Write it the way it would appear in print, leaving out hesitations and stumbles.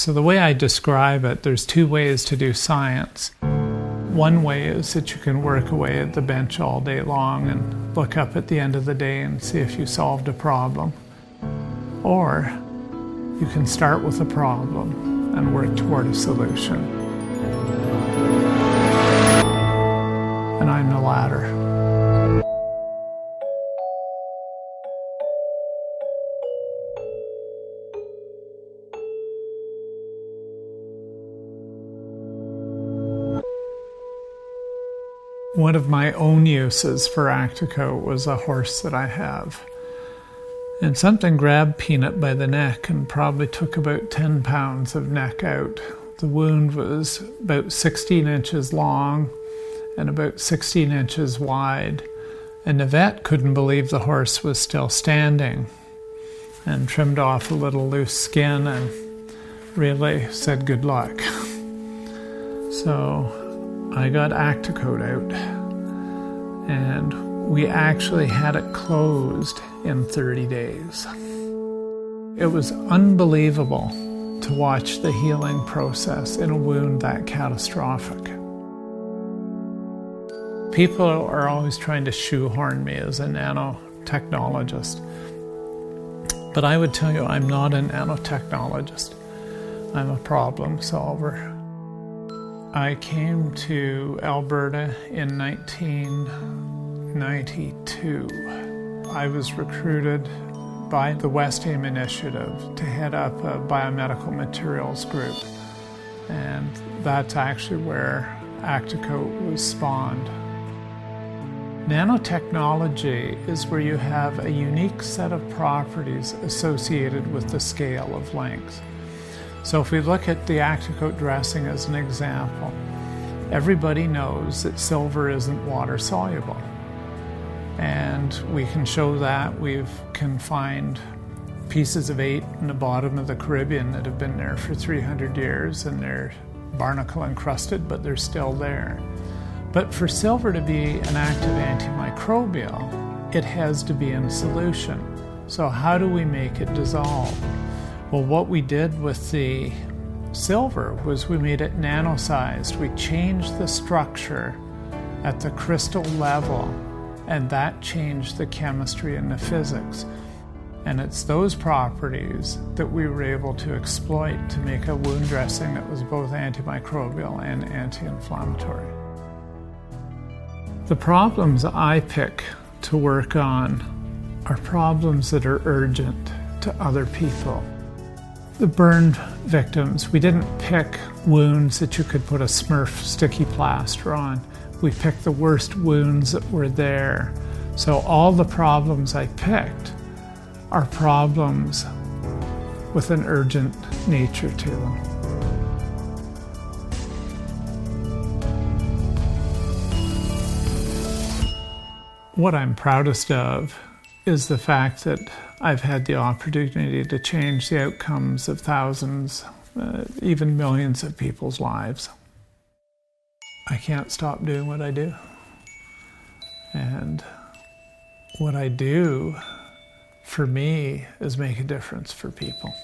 So the way I describe it, there's two ways to do science. One way is that you can work away at the bench all day long and look up at the end of the day and see if you solved a problem. Or you can start with a problem and work toward a solution. And I'm the latter. One of my own uses for Acticoat was a horse that I have. And something grabbed Peanut by the neck and probably took about 10 pounds of neck out. The wound was about 16 inches long and about 16 inches wide. And the vet couldn't believe the horse was still standing and trimmed off a little loose skin and really said good luck. So I got Acticoat out, and we actually had it closed in 30 days. It was unbelievable to watch the healing process in a wound that catastrophic. People are always trying to shoehorn me as a nanotechnologist, but I would tell you I'm not a nanotechnologist. I'm a problem solver. I came to Alberta in 1992. I was recruited by the West Aim Initiative to head up a biomedical materials group. And that's actually where Acticoat was spawned. Nanotechnology is where you have a unique set of properties associated with the scale of length. So if we look at the Acticoat dressing as an example, everybody knows that silver isn't water soluble. And we can show that. We can find pieces of 8 in the bottom of the Caribbean that have been there for 300 years and they're barnacle encrusted, but they're still there. But for silver to be an active antimicrobial, it has to be in solution. So how do we make it dissolve? Well, what we did with the silver was we made it nano-sized. We changed the structure at the crystal level, and that changed the chemistry and the physics. And it's those properties that we were able to exploit to make a wound dressing that was both antimicrobial and anti-inflammatory. The problems I pick to work on are problems that are urgent to other people. The burn victims, we didn't pick wounds that you could put a Smurf sticky plaster on. We picked the worst wounds that were there. So all the problems I picked are problems with an urgent nature to them. What I'm proudest of is the fact that I've had the opportunity to change the outcomes of thousands, even millions of people's lives. I can't stop doing what I do. And what I do, for me, is make a difference for people.